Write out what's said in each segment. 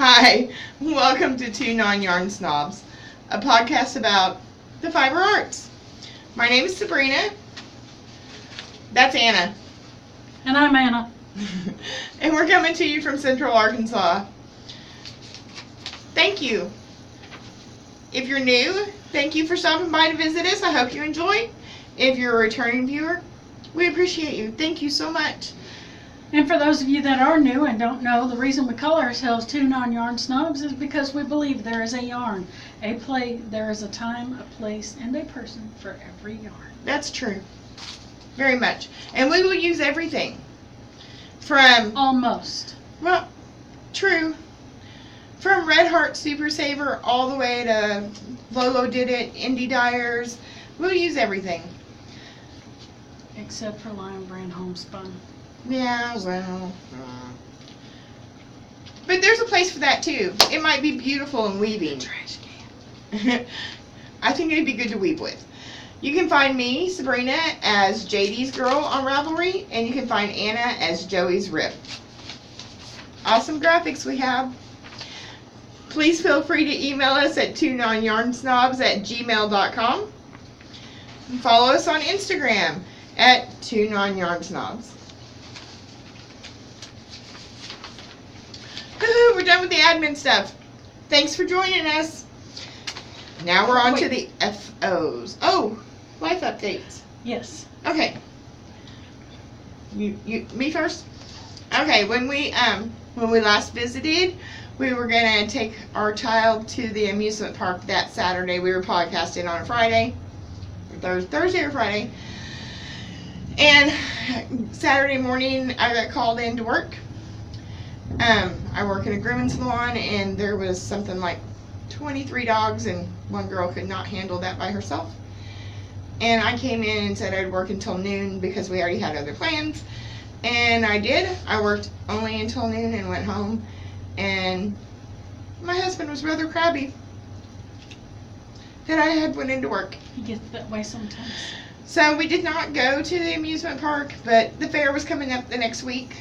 Hi, welcome to Two Non-Yarn Snobs, a podcast about the fiber arts. My name is Sabrina. That's Anna. And I'm Anna. And we're coming to you from Central Arkansas. Thank you. If you're new, thank you for stopping by to visit us. I hope you enjoy. If you're a returning viewer, we appreciate you. Thank you so much. And for those of you that are new and don't know, the reason we call ourselves Two Non-Yarn Snobs is because we believe there is a yarn, a play, there is a time, a place, and a person for every yarn. That's true. Very much. And we will use everything. From... Almost. Well, true. From Red Heart Super Saver all the way to Lolo Did It, Indie Dyers. We'll use everything. Except for Lion Brand Homespun. Yeah, well. But there's a place for that too. It might be beautiful in weaving. Trash can. I think it'd be good to weave with. You can find me, Sabrina, as JD's Girl on Ravelry, and you can find Anna as Joey's Rip. Awesome graphics we have. Please feel free to email us at twononyarnsnobs@gmail.com. And follow us on Instagram at twononyarnsnobs. Woohoo, we're done with the admin stuff. Thanks for joining us. Now we're on to the FOs. Oh, life updates. Yes. Okay. Me first? Okay, when we last visited, we were gonna take our child to the amusement park that Saturday. We were podcasting on a Friday, Thursday or Friday. And Saturday morning, I got called in to work. I work in a grooming salon, and there was something like 23 dogs, and one girl could not handle that by herself. And I came in and said I'd work until noon because we already had other plans. And I did. I worked only until noon and went home. And my husband was rather crabby that I had went into work. He gets that way sometimes. So we did not go to the amusement park, but the fair was coming up the next week.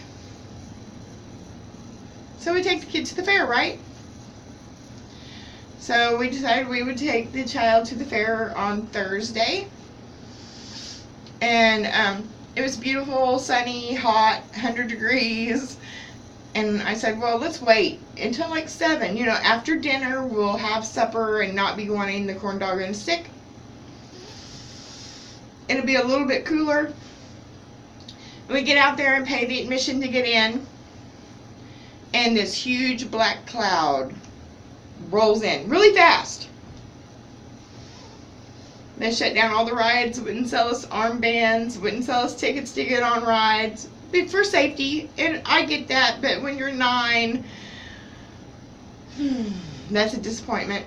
So we take the kids to the fair, right? So we decided we would take the child to the fair on Thursday. And it was beautiful, sunny, hot, 100 degrees. And I said, well, let's wait until like 7. You know, after dinner, we'll have supper and not be wanting the corn dog and a stick. It'll be a little bit cooler. We get out there and pay the admission to get in. And this huge black cloud rolls in really fast. They shut down all the rides, wouldn't sell us armbands, wouldn't sell us tickets to get on rides. But for safety, and I get that, but when you're 9, that's a disappointment.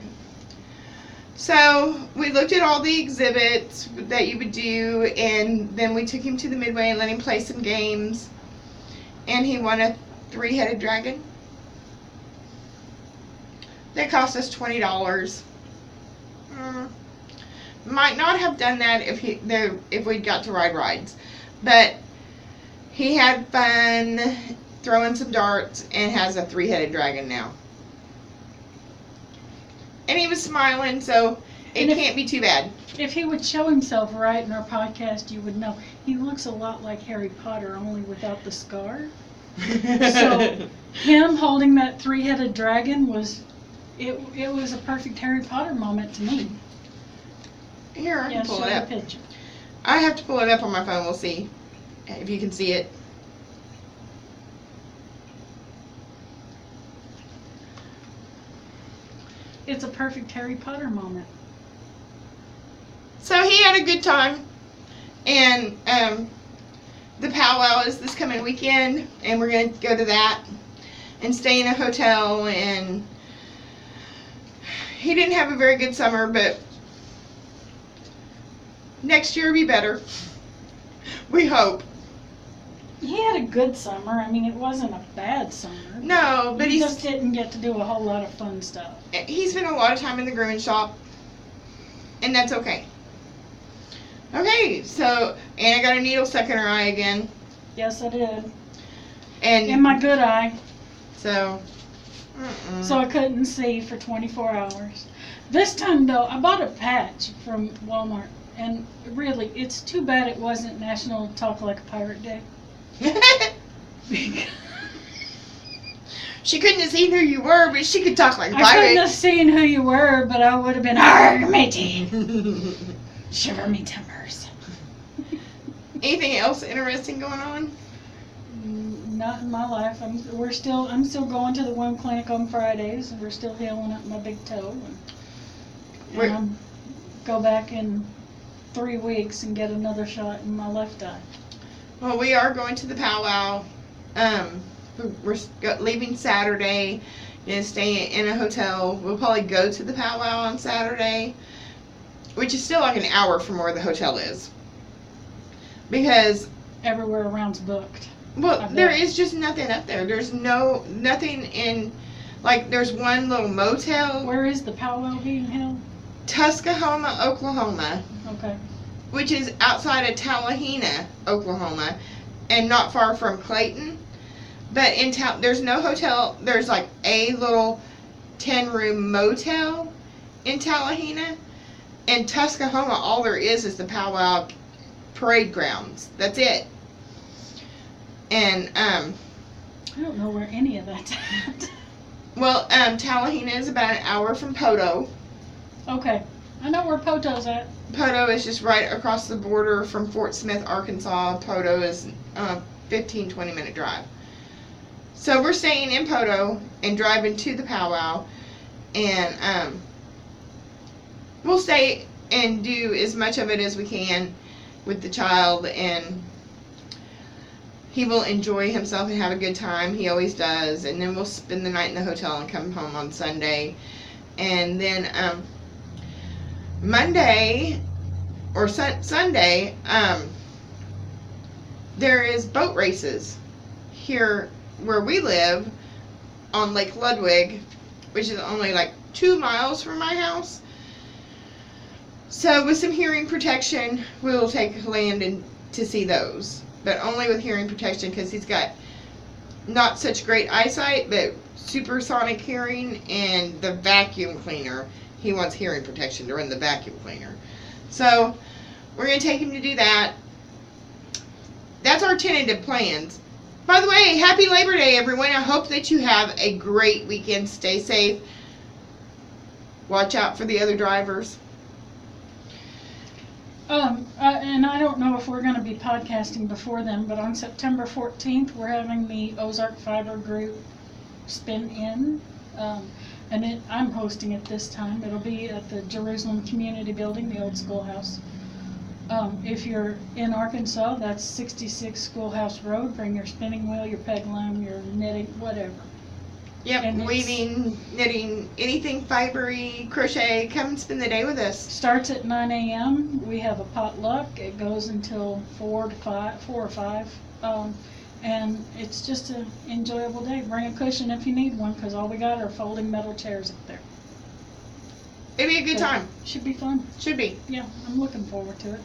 So we looked at all the exhibits that you would do, and then we took him to the Midway and let him play some games. And he won a 3-headed dragon. That cost us $20. Might not have done that if we'd got to ride rides, but he had fun throwing some darts and has a 3-headed dragon now. And he was smiling, so it can't be too bad. If he would show himself right in our podcast, you would know. He looks a lot like Harry Potter, only without the scar. So him holding that 3-headed dragon was a perfect Harry Potter moment to me. Here, I can pull it up. Picture. I have to pull it up on my phone. We'll see if you can see it. It's a perfect Harry Potter moment. So he had a good time, and the powwow is this coming weekend, and we're going to go to that and stay in a hotel. And he didn't have a very good summer, but next year will be better. We hope. He had a good summer. I mean, it wasn't a bad summer. No, but he just didn't get to do a whole lot of fun stuff. He spent a lot of time in the grooming shop, and that's okay. Okay, so Anna got a needle stuck in her eye again. Yes, I did. And in my good eye. So So I couldn't see for 24 hours. This time though, I bought a patch from Walmart, and really, it's too bad it wasn't National Talk Like a Pirate Day. She couldn't have seen who you were, but she could talk like a I couldn't pirate. have seen who you were, but I would have been, arg, matey, shiver me timbers. Anything else interesting going on? Not in my life. I'm still going to the wound clinic on Fridays, and we're still healing up my big toe. And I'm go back in 3 weeks and get another shot in my left eye. Well, we are going to the powwow. We're leaving Saturday and staying in a hotel. We'll probably go to the powwow on Saturday, which is still like an hour from where the hotel is. Because everywhere around's booked. Well, there is just nothing up there. There's nothing in, like, there's one little motel. Where is the powwow being held? Tuskahoma, Oklahoma. Okay. Which is outside of Tallahena, Oklahoma, and not far from Clayton. But in town, there's no hotel. There's like a little 10-room motel in Tallahena. In Tuskahoma, all there is the powwow parade grounds. That's it. And I don't know where any of that's at. Well, Tallahena is about an hour from Poto. Okay, I know where Poto's at. Poto is just right across the border from Fort Smith, Arkansas. Poto is a 15-20 minute drive. So we're staying in Poto and driving to the powwow, and we'll stay and do as much of it as we can with the child, and he will enjoy himself and have a good time. He always does. And then we'll spend the night in the hotel and come home on Sunday. And then Monday or Sunday, there is boat races here where we live on Lake Ludwig, which is only like 2 miles from my house. So with some hearing protection, we will take Landon to see those. But only with hearing protection, because he's got not such great eyesight, but supersonic hearing, and the vacuum cleaner. He wants hearing protection to run the vacuum cleaner. So we're going to take him to do that. That's our tentative plans. By the way, happy Labor Day, everyone. I hope that you have a great weekend. Stay safe. Watch out for the other drivers. And I don't know if we're going to be podcasting before then, but on September 14th, we're having the Ozark Fiber Group spin in. And I'm hosting it this time. It'll be at the Jerusalem Community Building, the old schoolhouse. If you're in Arkansas, that's 66 Schoolhouse Road. Bring your spinning wheel, your peg line, your knitting, whatever. Yep, And weaving, knitting, anything fibery, crochet. Come and spend the day with us. Starts at 9 a.m. We have a potluck. It goes until 4 or 5. And it's just an enjoyable day. Bring a cushion if you need one, because all we got are folding metal chairs up there. It'd be a good time. Should be fun. Should be. Yeah, I'm looking forward to it.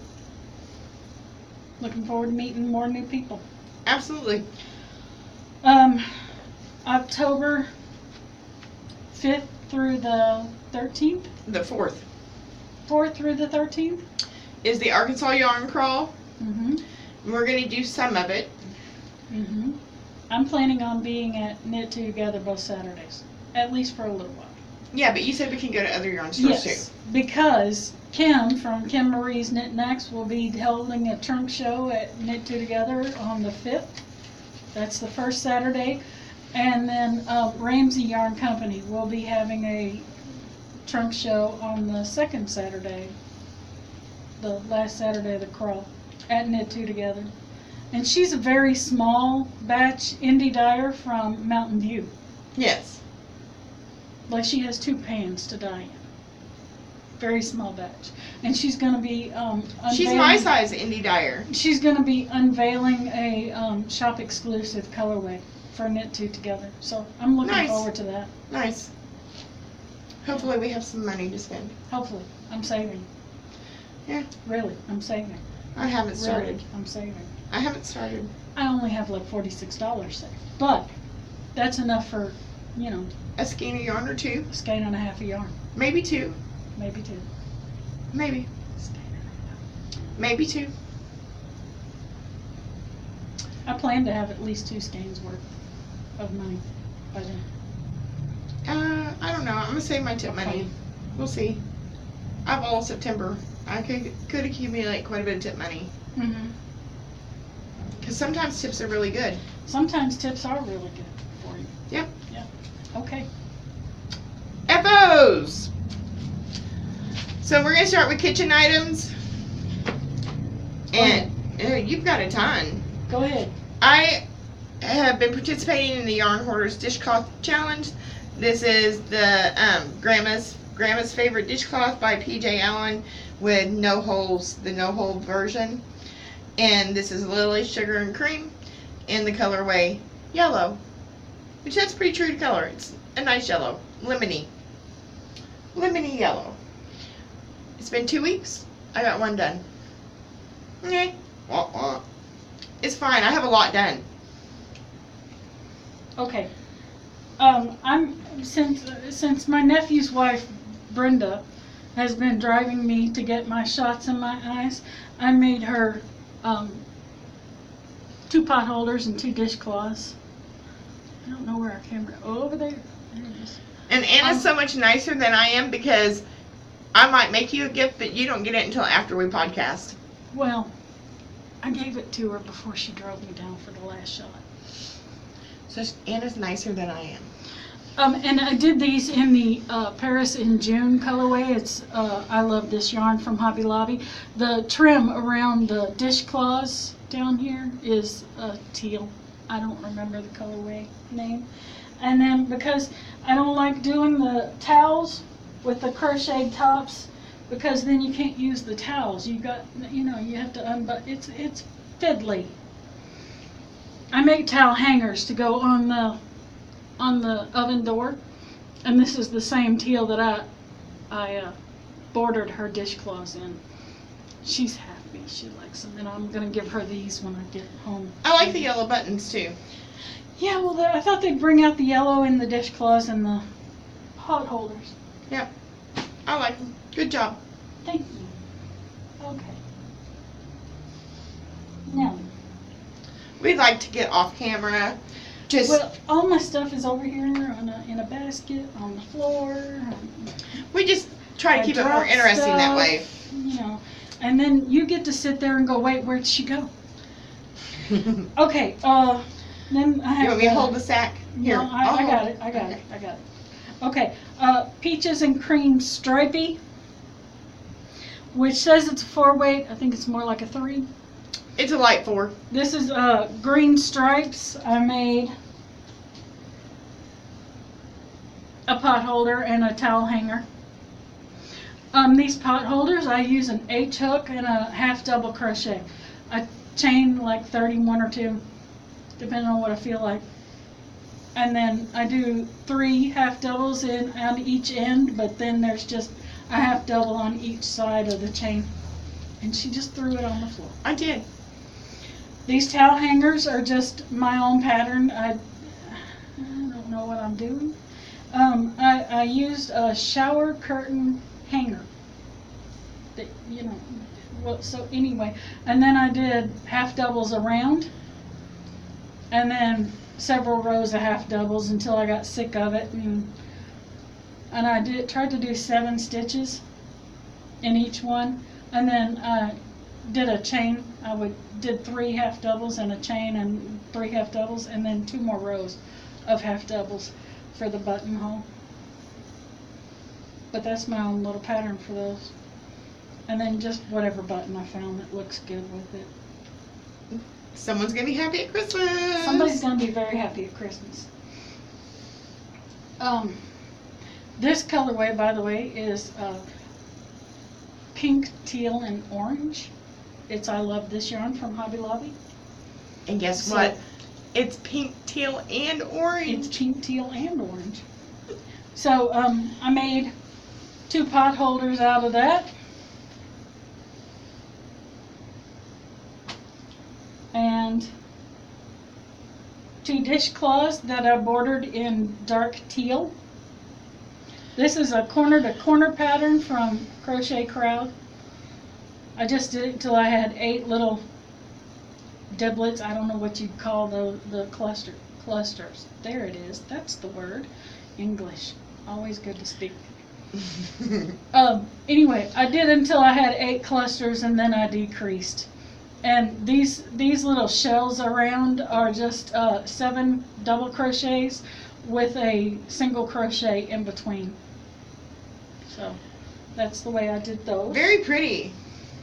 Looking forward to meeting more new people. Absolutely. October 5th through the 13th? The 4th 4th through the 13th? is the Arkansas Yarn Crawl. Mm-hmm. We're going to do some of it. Mm-hmm. I'm planning on being at Knit Two Together both Saturdays, at least for a little while. Yeah, but you said we can go to other yarn stores Yes, too. because Kim from Kim Marie's Knit Knacks will be holding a trunk show at Knit Two Together on the 5th. That's the first Saturday. And then Ramsey Yarn Company will be having a trunk show on the second Saturday, the last Saturday of the crawl, at Knit Two Together. And she's a very small batch indie dyer from Mountain View. Yes. Like, she has 2 pans to dye in. Very small batch. And she's going to be She's my size indie dyer. She's going to be unveiling a shop exclusive colorway for Knit Two Together. So I'm looking Nice. forward to that. Nice. Hopefully we have some money to spend. Hopefully. I'm saving. Yeah. Really, I'm saving. I haven't started. Really, I'm saving. I haven't started. I only have like $46 saved. But that's enough for A skein of yarn or two. a skein and a half of yarn. Maybe two. Maybe two. Maybe. Maybe two. I plan to have at least 2 skeins worth of money by then. I don't know. I'm gonna save my tip money. We'll see. I have all of September. I could accumulate quite a bit of tip money. Because sometimes tips are really good. Sometimes tips are really good for you. Yep. Okay. FOs! So we're going to start with kitchen items. And you've got a ton. Go ahead. I have been participating in the Yarn Hoarders Dishcloth Challenge. This is the Grandma's Favorite Dishcloth by PJ Allen with no holes, the no hole version. And this is Lily Sugar and Cream in the colorway yellow, which that's pretty true to color. It's a nice yellow, lemony yellow. It's been 2 weeks. I got one done. Okay. It's fine. I have a lot done. Okay. Since my nephew's wife Brenda has been driving me to get my shots in my eyes, I made her 2 pot holders and 2 dishcloths. I don't know where our camera. Oh, over there. There it is. And Anna's so much nicer than I am because I might make you a gift, but you don't get it until after we podcast. Well, I gave it to her before she drove me down for the last shot. So Anna's nicer than I am. And I did these in the Paris in June colorway. It's I love this yarn from Hobby Lobby. The trim around the dishcloths down here is teal. I don't remember the colorway name. And then because I don't like doing the towels with the crocheted tops, because then you can't use the towels. You have to unbutton. It's fiddly. I make towel hangers to go on the oven door, and this is the same teal that I bordered her dishcloths in. She's happy. She likes them, and I'm gonna give her these when I get home. I like the yellow buttons too. Yeah, well, I thought they'd bring out the yellow in the dishcloths and the pot holders. Yep, I like them. Good job. Thank you. Okay. Now, We'd like to get off camera. well, all my stuff is over here in a basket on the floor. We just try to I keep it more drop interesting that stuff, way. And then you get to sit there and go, wait, where'd she go? Okay, then I have. You want me to hold the sack? Here. No, I got it. I got it. Okay, Peaches and Cream Stripey, which says it's a 4-weight. I think it's more like a 3. It's a light 4. This is green stripes. I made a pot holder and a towel hanger. These pot holders, I use an H hook and a half double crochet. I chain like 31 or 2, depending on what I feel like. And then I do 3 half doubles on each end, but then there's just a half double on each side of the chain. And she just threw it on the floor. I did. These towel hangers are just my own pattern. I don't know what I'm doing. I used a shower curtain hanger. So anyway, and then I did half doubles around, and then several rows of half doubles until I got sick of it, and I tried to do 7 stitches in each one, and then I did a chain. Did 3 half doubles and a chain and 3 half doubles, and then 2 more rows of half doubles for the buttonhole. But that's my own little pattern for those. And then just whatever button I found that looks good with it. Someone's gonna be happy at Christmas. Somebody's gonna be very happy at Christmas. This colorway, by the way, is pink, teal, and orange. It's I Love This Yarn from Hobby Lobby. And guess what? It's pink, teal, and orange. It's pink, teal, and orange. So I made 2 pot holders out of that. And 2 dishcloths that I bordered in dark teal. This is a corner to corner pattern from Crochet Crowd. I just did it until I had 8 little doublets. I don't know what you'd call the clusters. There it is. That's the word. English. Always good to speak. Anyway, I did until I had 8 clusters, and then I decreased. And these little shells around are just 7 double crochets with a single crochet in between. So that's the way I did those. Very pretty.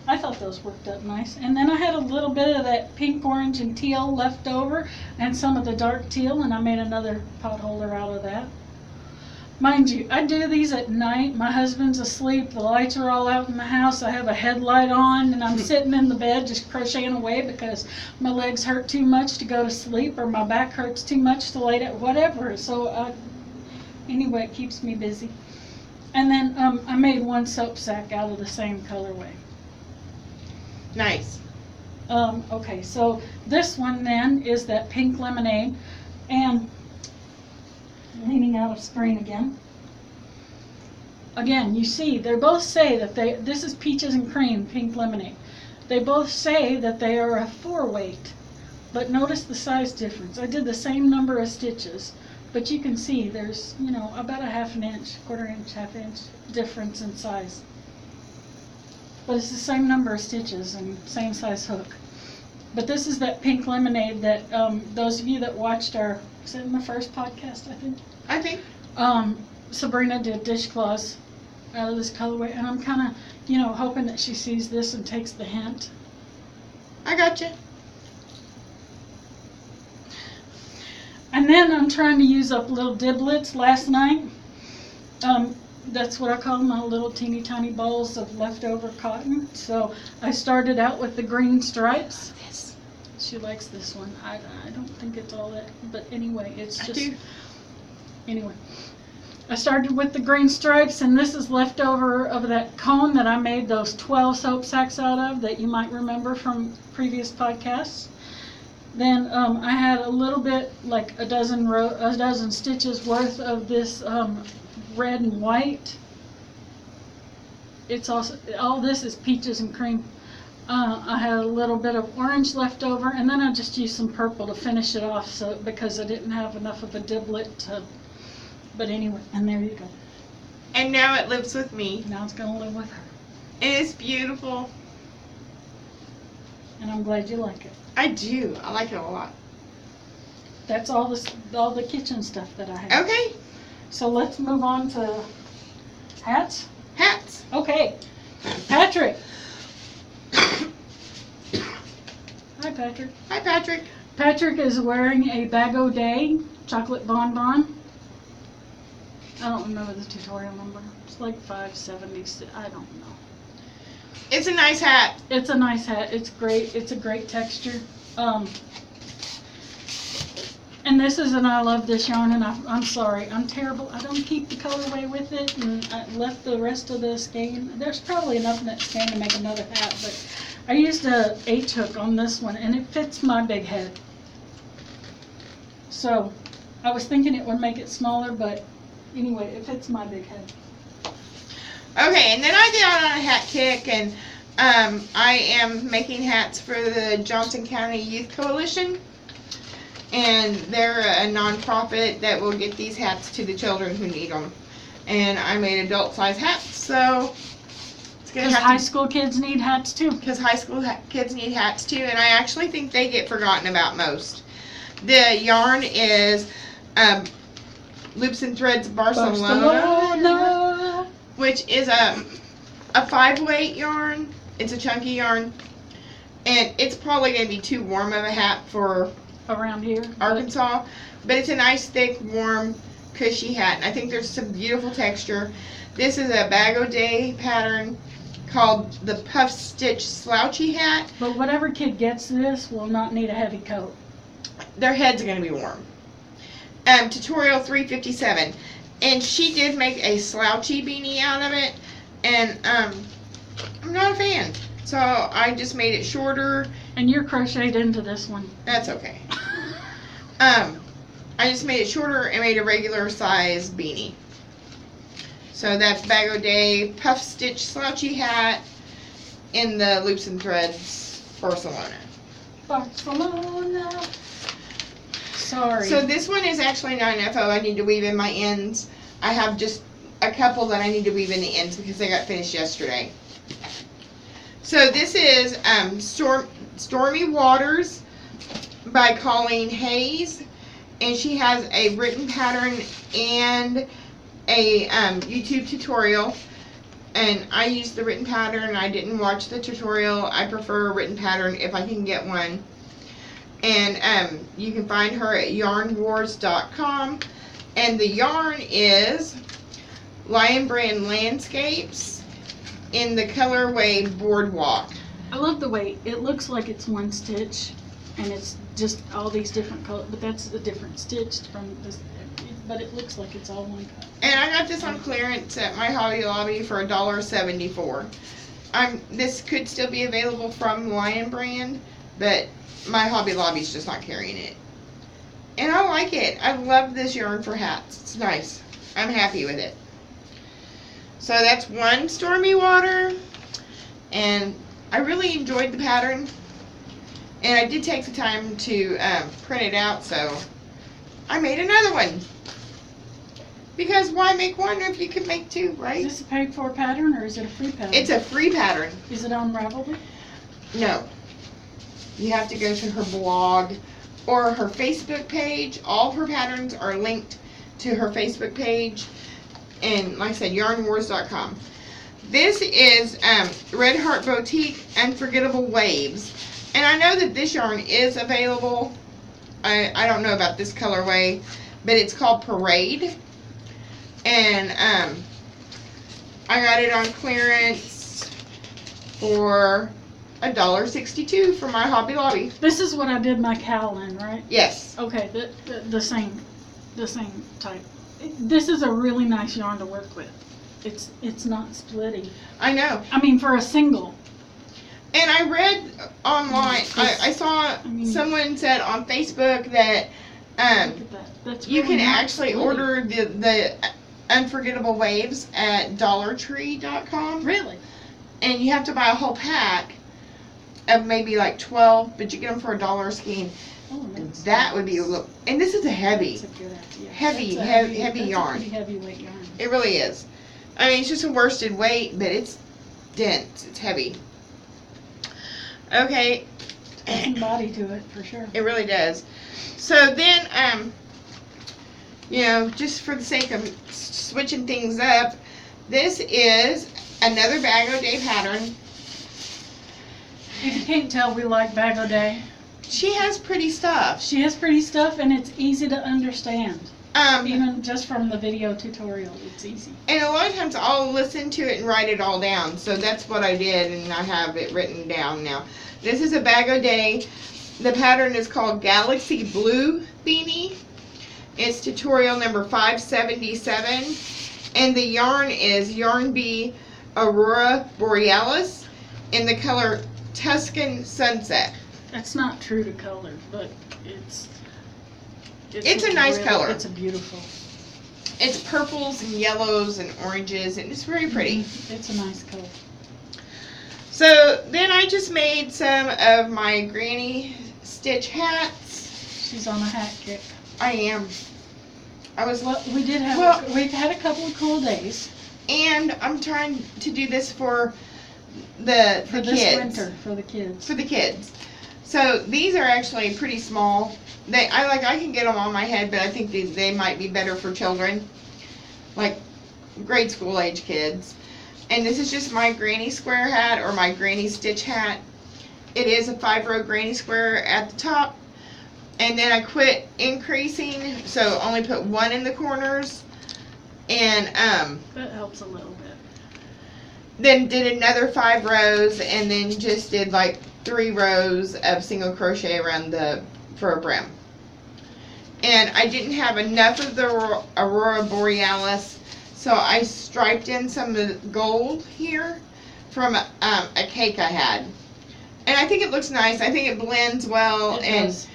I thought those worked up nice. And then I had a little bit of that pink, orange, and teal left over, and some of the dark teal, and I made another pot holder out of that. Mind you, I do these at night. My husband's asleep. The lights are all out in the house. I have a headlight on, and I'm sitting in the bed just crocheting away because my legs hurt too much to go to sleep, or my back hurts too much to lay down, whatever. So anyway, it keeps me busy. And then I made 1 soap sack out of the same colorway. Nice. Okay, so this one then is that pink lemonade, and leaning out of screen again. Again, you see, they both say that this is peaches and cream, pink lemonade. They both say that they are a 4-weight, but notice the size difference. I did the same number of stitches, but you can see there's, about a 1/2 inch, 1/4 inch, 1/2 inch difference in size. But it's the same number of stitches and same size hook. But this is that pink lemonade that those of you that watched was it in the first podcast, I think? Sabrina did dishcloths out of this colorway, and I'm kind of, hoping that she sees this and takes the hint. I gotcha. And then I'm trying to use up little diblets last night. That's what I call my little teeny tiny balls of leftover cotton. So I started out with the green stripes. This. She likes this one. I don't think it's all that, but anyway, it's just. I do. Anyway, I started with the green stripes, and this is leftover of that cone that I made those 12 soap sacks out of that you might remember from previous podcasts. Then I had a little bit, like a dozen stitches worth of this red and white. It's also, all this is peaches and cream. I had a little bit of orange left over, and then I just used some purple to finish it off, because I didn't have enough of a diblet to. But anyway, and there you go. And now it lives with me. Now it's gonna live with her, It is beautiful. and I'm glad you like it. I do. I like it a lot. That's all the kitchen stuff that I have. Okay. So let's move on to hats. Hats. Okay, Patrick. Hi, Patrick. Hi, Patrick. Patrick is wearing a Bago Day chocolate bonbon. I don't remember the tutorial number. It's like 570. I don't know. It's a nice hat. It's a nice hat. It's great. It's a great texture. And this is, and I love this yarn, and I'm sorry, I'm terrible. I don't keep the colorway with it, and I left the rest of the skein. There's probably enough in that skein to make another hat, but I used a H hook on this one, and it fits my big head. So I was thinking it would make it smaller, but anyway, it fits my big head. Okay, and then I get out on a hat kick, and I am making hats for the Johnson County Youth Coalition. And they're a non-profit that will get these hats to the children who need them. And I made adult size hats, so it's gonna Because have high school kids need hats too. Because high school kids need hats too, and I actually think they get forgotten about most. The yarn is Loops and Threads Barcelona, which is a 5-weight yarn. It's a chunky yarn, and it's probably going to be too warm of a hat for Around here, Arkansas, but it's a nice, thick, warm, cushy hat, and I think there's some beautiful texture. This is a Bago Day pattern called the Puff Stitch Slouchy Hat. But whatever kid gets this will not need a heavy coat. Their heads are going to be warm. Tutorial 357, and she did make a slouchy beanie out of it, and I'm not a fan, so I just made it shorter. And you're crocheted into this one. That's okay. I just made it shorter and made a regular size beanie. So that's Bag O' Day puff stitch slouchy hat in the loops and threads Barcelona. Barcelona. Sorry. So this one is actually not an FO. I need to weave in my ends. I have just a couple that I need to weave in the ends because they got finished yesterday. So this is Stormy Waters by Colleen Hayes, and she has a written pattern and a YouTube tutorial. And I used the written pattern. I didn't watch the tutorial. I prefer a written pattern if I can get one. And you can find her at yarnwars.com. And the yarn is Lion Brand Landscapes in the colorway Boardwalk. I love the way it looks like it's one stitch, and it's just all these different colors, but that's a different stitch from this. But it looks like it's all one cut. And I got this on clearance at my Hobby Lobby for $1.74. This could still be available from Lion Brand, but my Hobby Lobby's just not carrying it. And I like it. I love this yarn for hats. It's nice. I'm happy with it. So that's one Stormy Water. And I really enjoyed the pattern. And I did take the time to print it out, so I made another one. Because why make one if you can make two, right? Is this a paid for pattern or is it a free pattern? It's a free pattern. Is it on Ravelry? No. You have to go to her blog or her Facebook page. All of her patterns are linked to her Facebook page. And like I said, yarnwars.com. This is Red Heart Boutique Unforgettable Waves. And I know that this yarn is available. I don't know about this colorway, but it's called Parade. And I got it on clearance for $1.62 from my Hobby Lobby. This is what I did my cowl in, right? Yes. Okay, the same type. This is a really nice yarn to work with. It's not splitty. I know. I mean, for a single. And I read online, I saw someone said on Facebook that Look at that. That's you really can not actually splitty. order the Unforgettable Waves at DollarTree.com. Really? And you have to buy a whole pack of maybe like 12, but you get them for $1 scheme. Oh, And that would be a little, and this is a heavy. That's a good idea. Heavy That's yarn. A pretty heavyweight yarn. It really is. I mean, it's just a worsted weight, but it's dense. It's heavy. Okay. There's some body to it, for sure. It really does. So then, you know, just for the sake of switching things up, this is another Bag O' Day pattern. If you can't tell, we like Bag O' Day. She has pretty stuff. She has pretty stuff, and it's easy to understand. Even just from the video tutorial, it's easy. And a lot of times I'll listen to it and write it all down. So that's what I did, and I have it written down now. This is a Bag O' Day. The pattern is called Galaxy Blue Beanie. It's tutorial number 577. And the yarn is Yarn Bee Aurora Borealis in the color Tuscan Sunset. That's not true to color, but it's a nice color. It's a beautiful. It's purples and yellows and oranges, and it's very pretty. It's a nice color. So then I just made some of my granny stitch hats. She's on a hat kick. I am. Well, we've had a couple of cool days. And I'm trying to do this for the For kids. this winter, for the kids. For the kids. So these are actually pretty small. I can get them on my head, but I think they might be better for children, like grade school age kids. And this is just my granny square hat or my granny stitch hat. It is a 5-row granny square at the top, and then I quit increasing, so only put one in the corners, and That helps a little bit. then did another 5 rows, and then just did like 3 rows of single crochet around the fur brim. And I didn't have enough of the Aurora Borealis, so I striped in some of the gold here from a cake I had. And I think it looks nice. I think it blends well, It and does.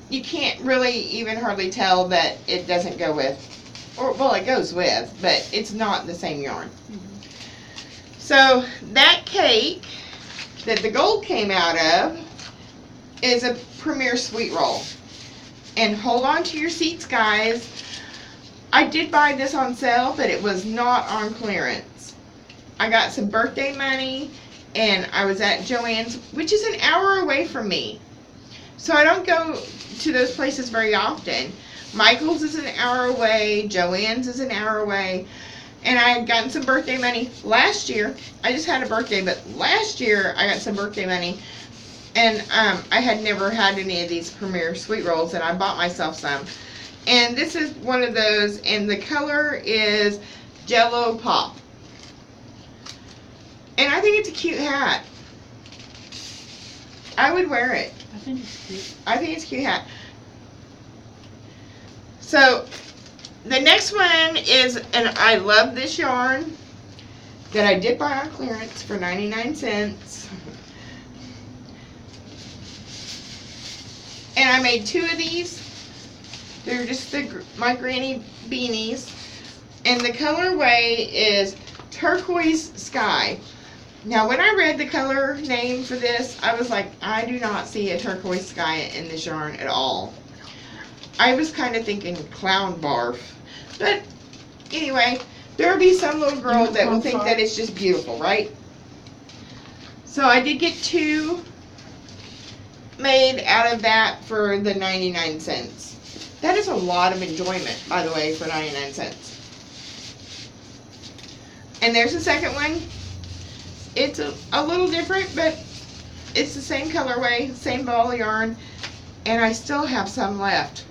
you can't really even hardly tell that it doesn't go with, or well, it goes with, but it's not the same yarn. So that cake that the gold came out of is a Premier Sweet Roll. And hold on to your seats, guys. I did buy this on sale, but it was not on clearance. I got some birthday money, and I was at Joann's, which is an hour away from me. So I don't go to those places very often. Michael's is an hour away, Joann's is an hour away, and I had gotten some birthday money last year. I just had a birthday, but last year I got some birthday money, and I had never had any of these Premier Sweet Rolls, and I bought myself some. And this is one of those, and the color is Jello Pop. And I think it's a cute hat. I would wear it. I think it's cute. I think it's a cute hat. So, the next one is, and I love this yarn that I did buy on clearance for 99 cents. And I made 2 of these. They're just my granny beanies. And the colorway is Turquoise Sky. Now, when I read the color name for this, I was like, I do not see a turquoise sky in this yarn at all. I was kind of thinking clown barf. But anyway, there will be some little girl that will think that it's just beautiful, right? So I did get 2 made out of that for the 99 cents. That is a lot of enjoyment, by the way, for 99 cents. And there's the second one. It's a little different, but it's the same colorway, same ball of yarn, and I still have some left.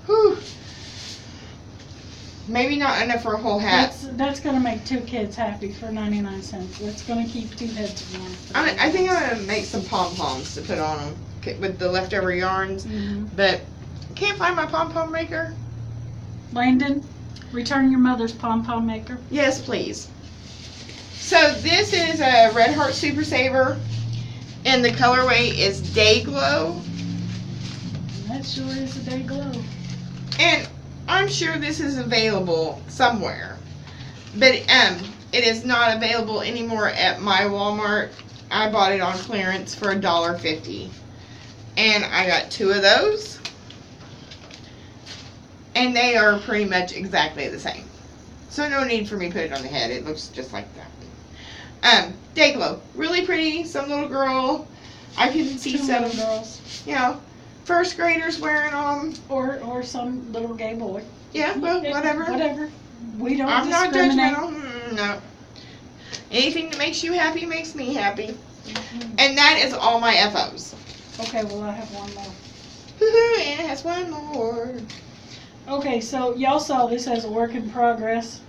Whew. Maybe not enough for a whole hat. That's going to make 2 kids happy for 99 cents. That's going to keep 2 heads of yarn. I think I'm going to make some pom-poms to put on them with the leftover yarns, but can't find my pom-pom maker. Landon, return your mother's pom-pom maker. Yes, please. So this is a Red Heart Super Saver, and the colorway is Day Glow. That sure is a day glow. And I'm sure this is available somewhere, but it is not available anymore at my Walmart. I bought it on clearance for $1.50, and I got 2 of those, and they are pretty much exactly the same. So no need for me to put it on the head. It looks just like that. Day Glow, really pretty. Some little girl. I can see 2 some little girls. You know, first graders wearing them. Or some little gay boy. Yeah, well, whatever. Whatever. We don't I'm not discriminate. judgmental. No. Anything that makes you happy makes me happy. And that is all my FOs. Okay, well, I have one more. And it has one more. Okay, so y'all saw this as a work in progress.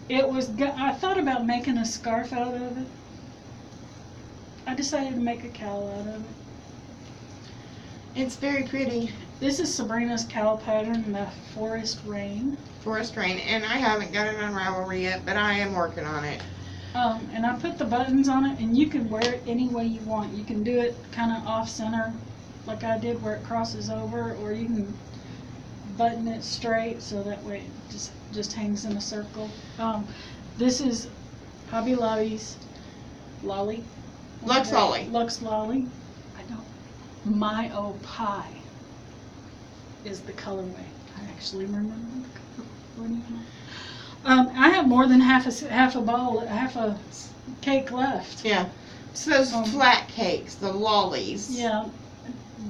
I thought about making a scarf out of it. I decided to make a cowl out of it. It's very pretty. This is Sabrina's cowl pattern, the Forest Rain. Forest Rain, and I haven't got it on Ravelry yet, but I am working on it. And I put the buttons on it, and you can wear it any way you want. You can do it kind of off-center, like I did, where it crosses over, or you can button it straight, so that way it just hangs in a circle. This is Hobby Lobby's Lolly. Lux Lolly. Lux Lolly. I don't. My Oh Pie is the colorway. I actually remember the color. What do you know? I have more than half a cake left. Yeah. It's those flat cakes, the lollies. Yeah.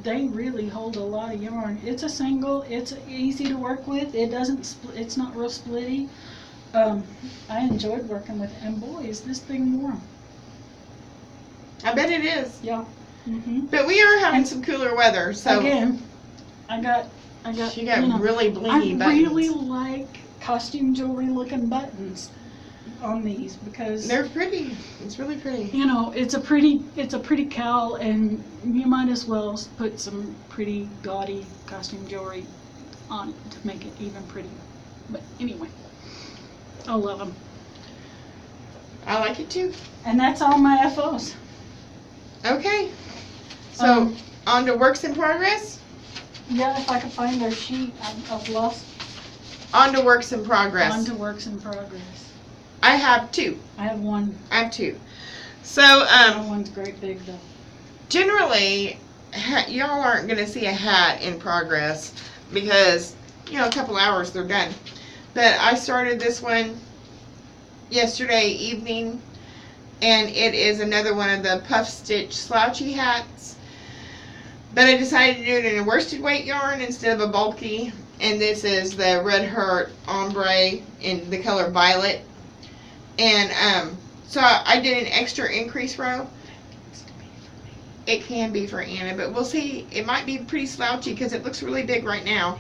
They really hold a lot of yarn. It's a single. It's easy to work with. It doesn't. It's not real splitty. I enjoyed working with it. And boy, is this thing warm. I bet it is. Yeah. But we are having some cooler weather, so again, I got. She got really blingy buttons. I really like costume jewelry looking buttons on these because they're pretty. It's really pretty. You know, it's a pretty cowl, and you might as well put some pretty gaudy costume jewelry on it to make it even prettier. But anyway, I love them. I like it too. And that's all my FOs. Okay. So On to works in progress. Yeah, if I could find their sheet, I've lost. On to works in progress. On to works in progress. I have two. I have one. I have two. So, That one's great big though. generally, y'all aren't going to see a hat in progress because, a couple hours they're done. But I started this one yesterday evening, and it is another one of the puff stitch slouchy hats. But I decided to do it in a worsted weight yarn instead of a bulky, and this is the Red Heart ombre in the color violet. And so I did an extra increase row. It can be for Anna, but we'll see. It might be pretty slouchy because it looks really big right now.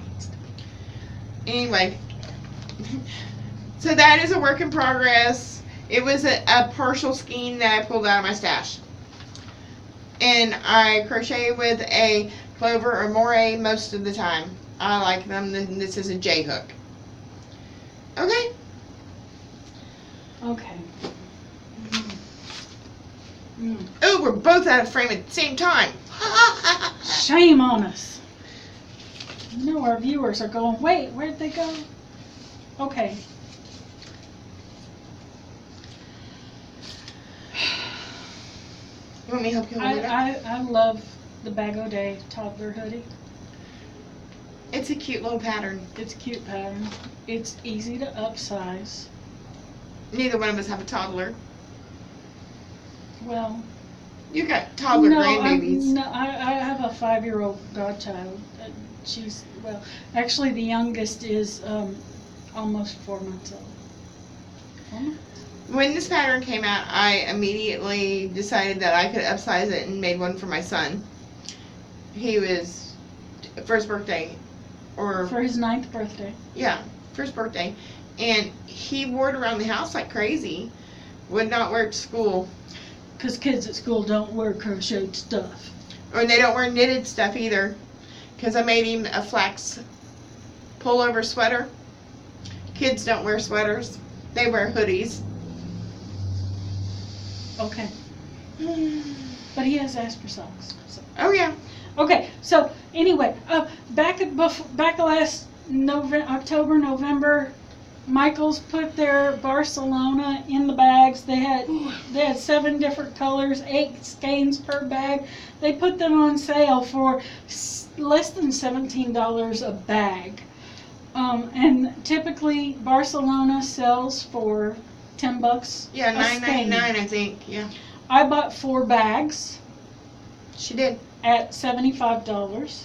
Anyway, so that is a work in progress. It was a partial skein that I pulled out of my stash. And I crochet with a clover or moire most of the time. I like them. This is a J hook. Okay. Okay. Oh, we're both out of frame at the same time. Shame on us. You know our viewers are going, wait, where'd they go? Okay. You want me to help you hold it up? I love the Bag O' Day toddler hoodie. It's a cute little pattern. It's a cute pattern. It's easy to upsize. Neither one of us have a toddler. Well, You got toddler grandbabies. I have a 5-year-old godchild. Actually the youngest is almost 4 months old. 4 months? When this pattern came out, I immediately decided that I could upsize it and made one for my son. He was first birthday, or For his 9th birthday. yeah, first birthday, and he wore it around the house like crazy. Would not wear it to school, Because kids at school don't wear crocheted stuff. or they don't wear knitted stuff either. Because I made him a flax pullover sweater. Kids don't wear sweaters; they wear hoodies. Okay. But he has asked for socks. So. Oh yeah. Okay, so anyway, back last October, November, Michaels put their Barcelona in the bags. They had 7 different colors, 8 skeins per bag. They put them on sale for less than $17 a bag. And typically Barcelona sells for $10. Yeah, a skein. $9.99 I think. Yeah. I bought 4 bags She did. at $75.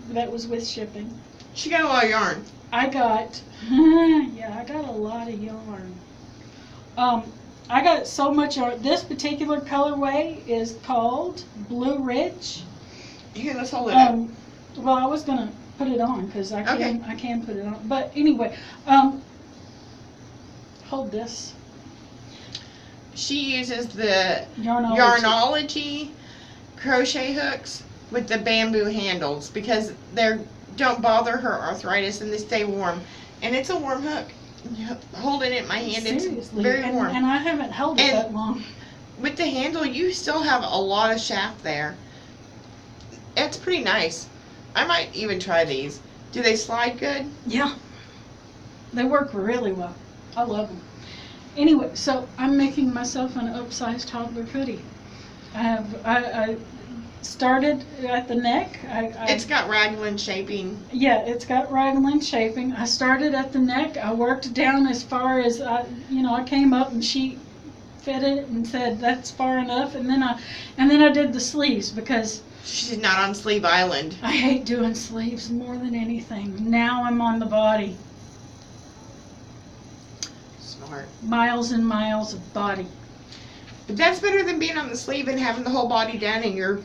That was with shipping. She got a lot of yarn. I got a lot of yarn. I got so much yarn. This particular colorway is called Blue Ridge. Here, let's hold it up. Well, I was gonna put it on because I can put it on. But anyway, hold this. She uses the Yarnology. Yarnology crochet hooks with the bamboo handles because they don't bother her arthritis and they stay warm. And it's a warm hook. Holding it in my hand, Seriously. it's very warm. And I haven't held it that long. With the handle, you still have a lot of shaft there. It's pretty nice. I might even try these. Do they slide good? Yeah. They work really well. I love them. Anyway, so I'm making myself an upsized toddler hoodie. I started at the neck. It's got raglan shaping. Yeah, it's got raglan shaping. I started at the neck. I worked down as far as I came up and she fitted it and said that's far enough. And then I did the sleeves because She's not on Sleeve Island. I hate doing sleeves more than anything. Now I'm on the body. Smart. Miles and miles of body. But that's better than being on the sleeve and having the whole body done and you're...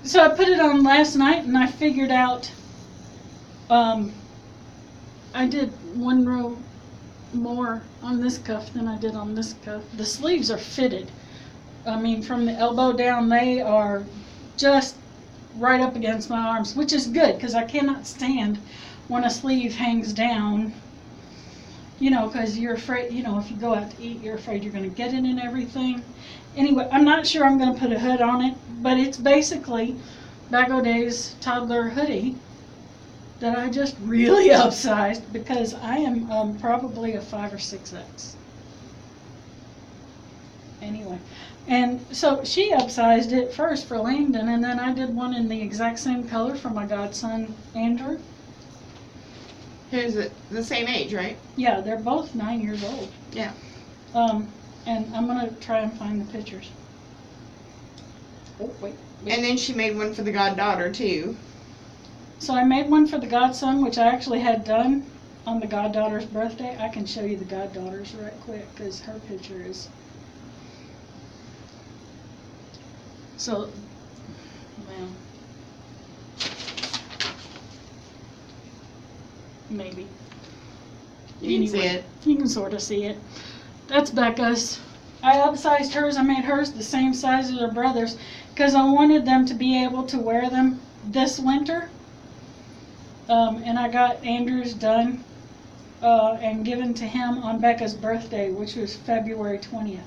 So I put it on last night and I figured out I did 1 row more on this cuff than I did on this cuff. The sleeves are fitted. I mean, from the elbow down, they are just right up against my arms, which is good because I cannot stand when a sleeve hangs down. Because you're afraid, if you go out to eat, you're afraid you're going to get it and everything. Anyway, I'm not sure I'm going to put a hood on it, but it's basically Back O'Day's toddler hoodie that I just really upsized because I am probably a 5 or 6X. Anyway, and so she upsized it first for Langdon, and then I did one in the exact same color for my godson Andrew. Who's the same age, right? Yeah, they're both 9 years old. Yeah. And I'm gonna try and find the pictures. Oh, wait. And then she made one for the goddaughter too. So I made one for the godson, which I actually had done on the goddaughter's birthday. I can show you the goddaughter's right quick because her picture is. So, well, maybe. You can see it. You can sort of see it. That's Becca's. I upsized hers. I made hers the same size as her brother's because I wanted them to be able to wear them this winter. And I got Andrew's done and given to him on Becca's birthday, which was February 20th.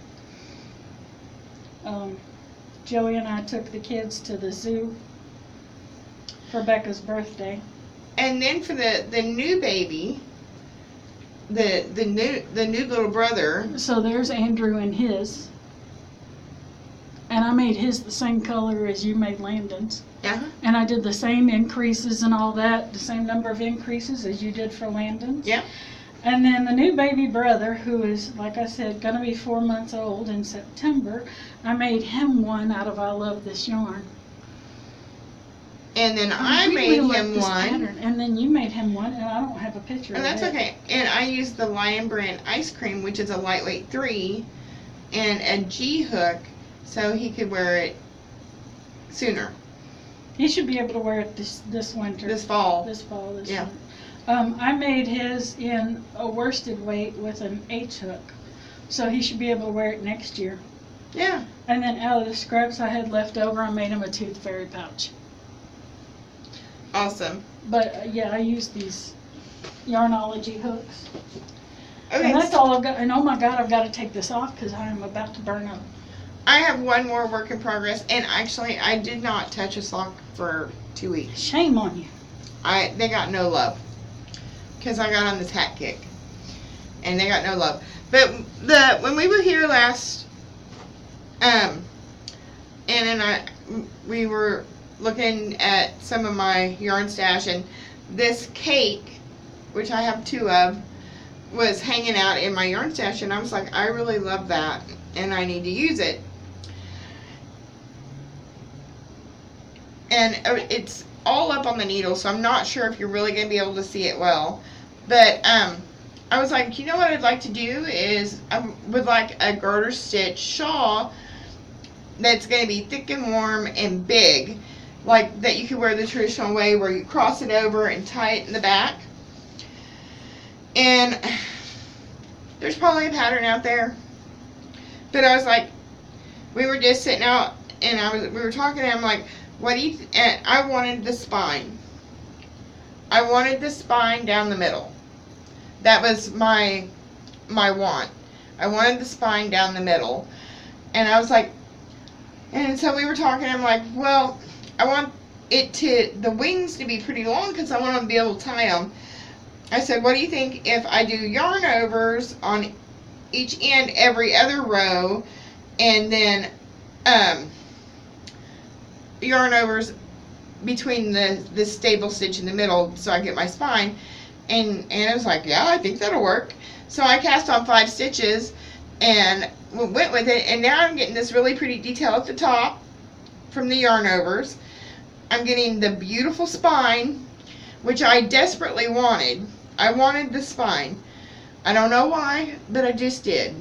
Joey and I took the kids to the zoo for Becca's birthday. And then for the new baby, the new little brother. So there's Andrew and his. And I made his the same color as you made Landon's. Yeah. And I did the same increases and all that, the same number of increases as you did for Landon's. Yeah. And then the new baby brother, who is, like I said, going to be 4 months old in September, I made him one out of I Love This Yarn. And then I really made like him this one. pattern. And then you made him one, and I don't have a picture And of that's it. okay. And I used the Lion Brand ice cream, which is a lightweight 3, and a G hook, so he could wear it sooner. He should be able to wear it this winter. This fall. This fall, this Yeah. winter. I made his in a worsted weight with an H hook, so he should be able to wear it next year. Yeah. And then out of the scraps I had left over, I made him a tooth fairy pouch. Awesome. But yeah, I used these Yarnology hooks. Okay. And that's all I've got. And oh my God, I've got to take this off because I am about to burn up. I have one more work in progress, and actually, I did not touch a sock for 2 weeks. Shame on you. They got no love, because I got on this hat kick, and they got no love. But when we were here last, Anna and we were looking at some of my yarn stash, and this cake, which I have 2 of, was hanging out in my yarn stash, and I was like, I really love that, and I need to use it. And it's all up on the needle, so I'm not sure if you're really going to be able to see it well. But I was like, you know what I'd like to do is I would like a garter stitch shawl that's going to be thick and warm and big, like that you could wear the traditional way where you cross it over and tie it in the back. And there's probably a pattern out there, but I was like, we were just sitting out and we were talking, and I'm like, what do you and I wanted the spine. I wanted the spine down the middle. That was my want. I wanted the spine down the middle. And I was like, and so we were talking, I'm like, well, I want the wings to be pretty long because I want them to be able to tie them. I said, what do you think if I do yarn overs on each end every other row, and then yarn overs between the stable stitch in the middle so I get my spine? And I was like, yeah, I think that'll work. So I cast on 5 stitches and went with it, and now I'm getting this really pretty detail at the top from the yarn overs. I'm getting the beautiful spine, which I desperately wanted. I wanted the spine. I don't know why, but I just did.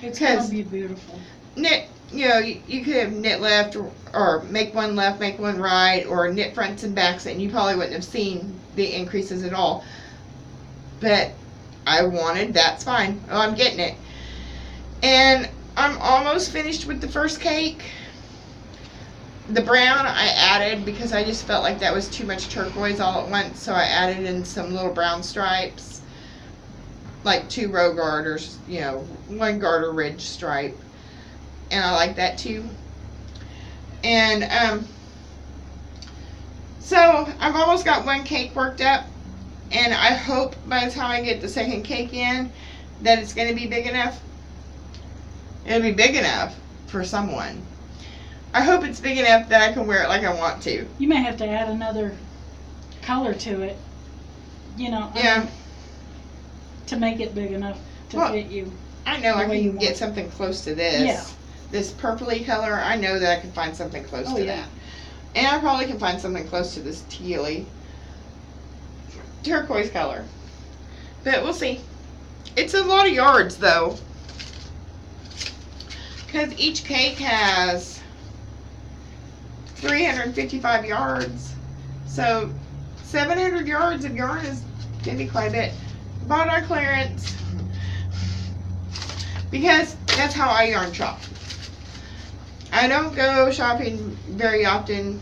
It's going to be beautiful. Knit, you could have knit left or make one left, make one right, or knit fronts and backs, and you probably wouldn't have seen the increases at all. But I wanted that spine. Oh, I'm getting it. And I'm almost finished with the first cake. The brown I added because I just felt like that was too much turquoise all at once, so I added in some little brown stripes, like 2 row garters, 1 garter ridge stripe. and I like that too. And so I've almost got one cake worked up, and I hope by the time I get the second cake in that it's going to be big enough. It'll be big enough for someone. I hope it's big enough that I can wear it like I want to. You may have to add another color to it, you know, Yeah. to make it big enough to fit you. I know the I way you can want get it. something close to this. Yeah. This purpley color, I know that I can find something close Oh, to yeah. that. And I probably can find something close to this tealy turquoise color. But we'll see. It's a lot of yards though. Because each cake has 355 yards. So 700 yards of yarn is going to be quite a bit. Bought on clearance. Because that's how I yarn shop. I don't go shopping very often.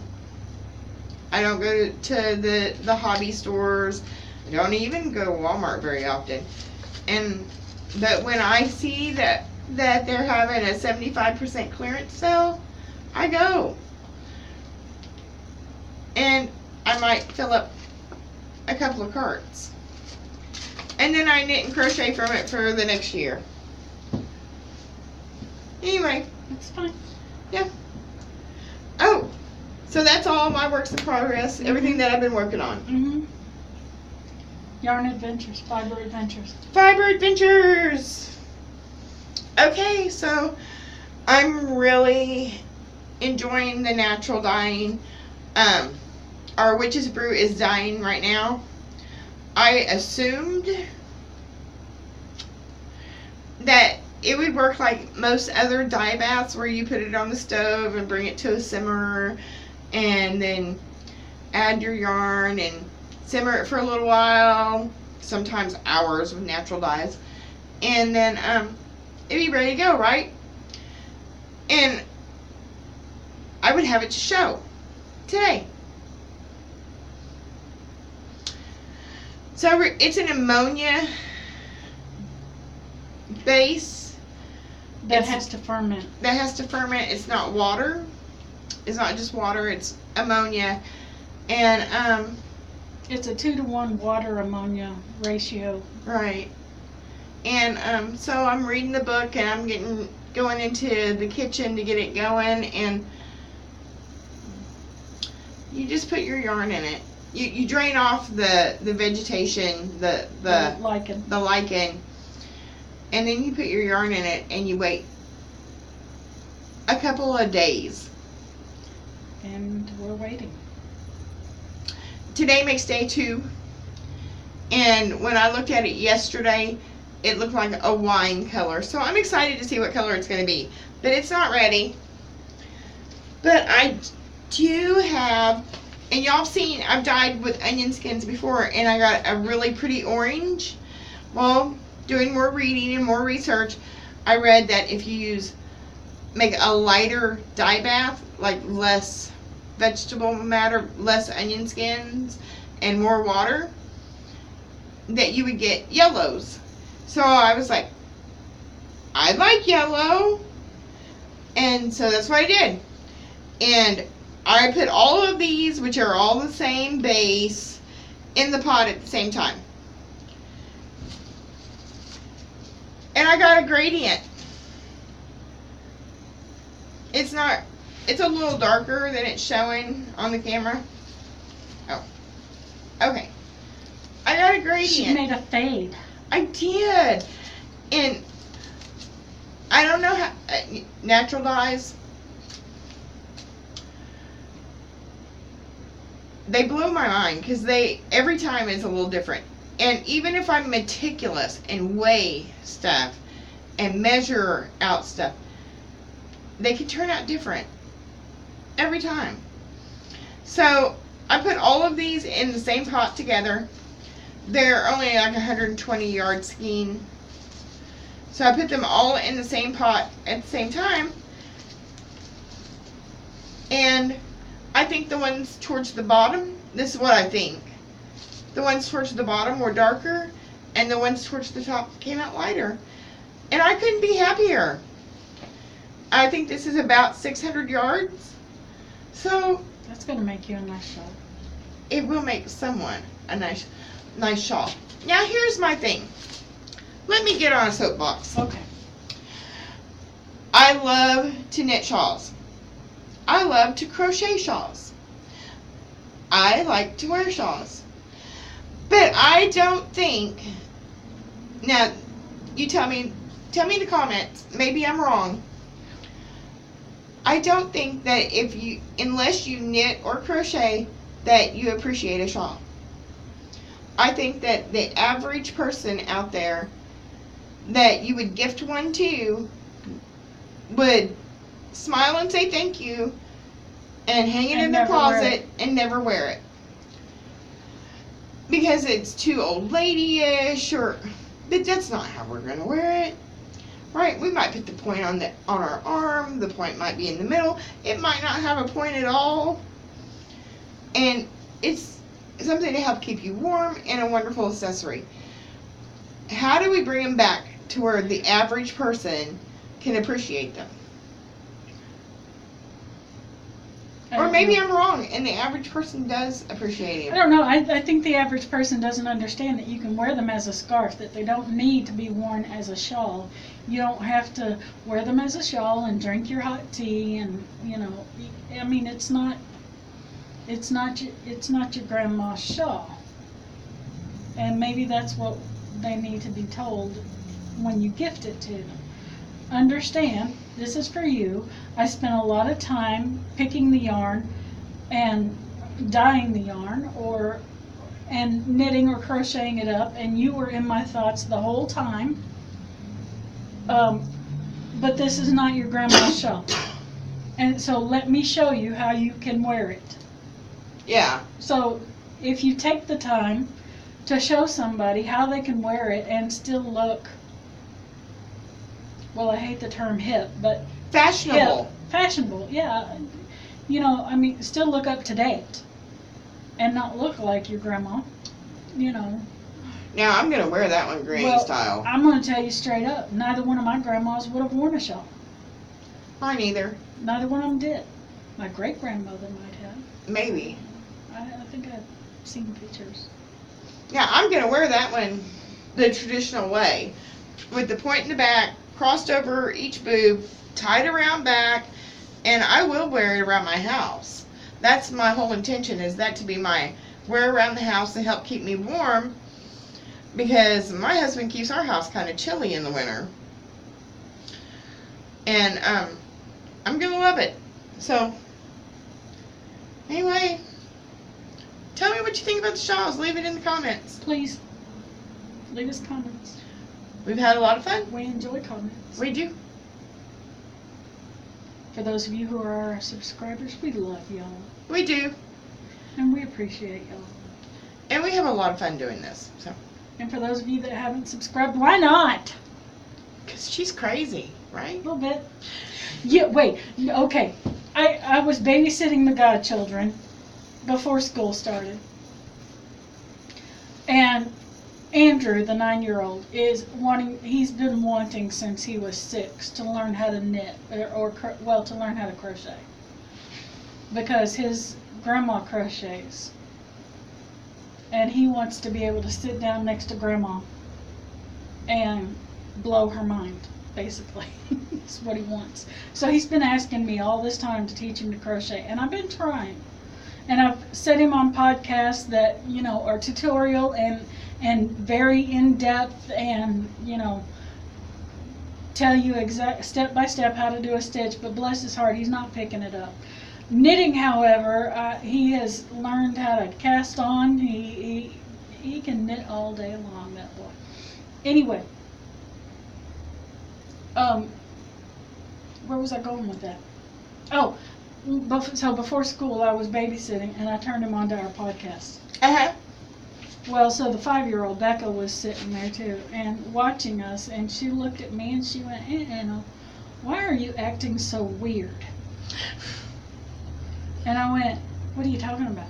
I don't go to the hobby stores. I don't even go to Walmart very often. But when I see that they're having a 75% clearance sale, I go. And I might fill up a couple of carts. And then I knit and crochet from it for the next year. Anyway. That's fine. Yeah. Oh, so that's all my works in progress, everything that I've been working on. Mm-hmm. Yarn Adventures, Fiber Adventures. Fiber Adventures! Okay, so I'm really enjoying the natural dyeing. Our Witch's Brew is dyeing right now. I assumed that it would work like most other dye baths where you put it on the stove and bring it to a simmer and then add your yarn and simmer it for a little while, sometimes hours with natural dyes, and then it'd be ready to go, right? And I would have it to show today. So it's an ammonia base That has to ferment. that has to ferment. It's not water. It's not just water. It's ammonia, and It's a 2-to-1 water ammonia ratio. right. And so I'm reading the book and I'm going into the kitchen to get it going, and you just put your yarn in it. You drain off the vegetation, the lichen. and then you put your yarn in it and you wait a couple of days. And we're waiting. Today makes day 2, and when I looked at it yesterday, it looked like a wine color. So I'm excited to see what color it's going to be. But it's not ready. But I do have, and y'all have seen, I've dyed with onion skins before, and I got a really pretty orange. Well, doing more reading and more research, I read that if you make a lighter dye bath, like less vegetable matter, less onion skins, and more water, that you would get yellows. So I was like, I like yellow. And so that's what I did. And I put all of these, which are all the same base, in the pot at the same time. And I got a gradient. It's a little darker than it's showing on the camera. Oh. Okay. I got a gradient. She made a fade. I did. And I don't know how, natural dyes, they blow my mind because every time is a little different. And even if I'm meticulous and weigh stuff and measure out stuff, they can turn out different every time. So I put all of these in the same pot together. They're only like 120 yard skein. So I put them all in the same pot at the same time. And I think the ones towards the bottom, this is what I think. The ones towards the bottom were darker, and the ones towards the top came out lighter. And I couldn't be happier. I think this is about 600 yards. So That's going to make you a nice shawl. it will make someone a nice shawl. Now here's my thing. Let me get on a soapbox. Okay. I love to knit shawls. I love to crochet shawls. I like to wear shawls. But I don't think, now you tell me in the comments, maybe I'm wrong. I don't think that unless you knit or crochet, that you appreciate a shawl. I think that the average person out there that you would gift one to would smile and say thank you and hang it in their closet and never wear it. Because it's too old lady-ish, but that's not how we're going to wear it. Right? We might put the point on our arm, the point might be in the middle, it might not have a point at all. And it's something to help keep you warm and a wonderful accessory. How do we bring them back to where the average person can appreciate them? Or maybe I'm wrong, and the average person does appreciate it. I don't know. I think the average person doesn't understand that you can wear them as a scarf, that they don't need to be worn as a shawl. You don't have to wear them as a shawl and drink your hot tea, and I mean, it's not your grandma's shawl. And maybe that's what they need to be told when you gift it to them. Understand, this is for you. I spent a lot of time picking the yarn and dyeing the yarn and knitting or crocheting it up, and you were in my thoughts the whole time. But this is not your grandma's shawl. And so let me show you how you can wear it. Yeah. So if you take the time to show somebody how they can wear it and still look, well, I hate the term hip, but fashionable. Hip, fashionable, yeah. I mean, still look up to date and not look like your grandma, Now I'm going to wear that one granny style. I'm going to tell you straight up, neither one of my grandmas would have worn a shawl. Mine either. Neither one of them did. My great-grandmother might have. Maybe. I think I've seen pictures. Yeah, I'm going to wear that one the traditional way, with the point in the back, crossed over each boob, tied around back, and I will wear it around my house. That's my whole intention, is that to be my wear around the house and help keep me warm, because my husband keeps our house kind of chilly in the winter. And I'm going to love it. So, anyway, tell me what you think about the shawls. Leave it in the comments. Please, leave us comments. We've had a lot of fun. We enjoy comments. We do. For those of you who are our subscribers, we love y'all. We do. And we appreciate y'all. And we have a lot of fun doing this. So. And for those of you that haven't subscribed, why not? Because she's crazy, right? A little bit. Yeah, wait. Okay. I was babysitting the godchildren before school started. And Andrew, the 9-year-old, he's been wanting since he was 6 to learn how to knit, to learn how to crochet. Because his grandma crochets. And he wants to be able to sit down next to grandma and blow her mind, basically. That's what he wants. So he's been asking me all this time to teach him to crochet, and I've been trying. And I've set him on podcasts that, are tutorial and very in-depth and, tell you exact step by step how to do a stitch, but bless his heart, he's not picking it up. Knitting, however, he has learned how to cast on. He can knit all day long, that boy. Anyway, where was I going with that? Oh, so before school I was babysitting, and I turned him on to our podcast. Uh-huh. Well, so the 5-year-old, Becca, was sitting there too, and watching us, and she looked at me and she went, Anna, why are you acting so weird? And I went, what are you talking about?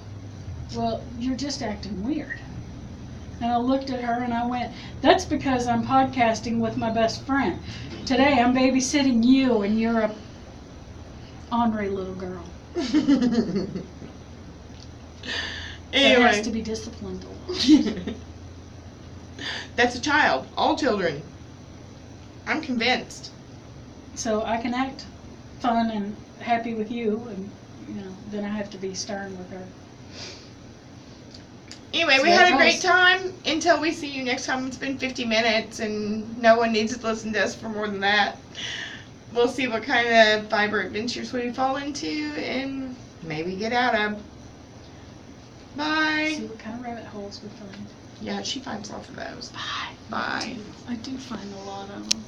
Well, you're just acting weird. And I looked at her and I went, that's because I'm podcasting with my best friend. Today I'm babysitting you, and you're a ornery little girl that Anyway. has to be disciplined a lot. That's a child. All children. I'm convinced. So I can act fun and happy with you, and then I have to be stern with her. Anyway, So we that had a great goes. time until we see you next time. It's been 50 minutes, and no one needs to listen to us for more than that. We'll see what kind of fiber adventures we fall into and maybe get out of. Bye. See what kind of rabbit holes we find. Yeah, she finds lots of those. Bye. Bye. I do find a lot of them.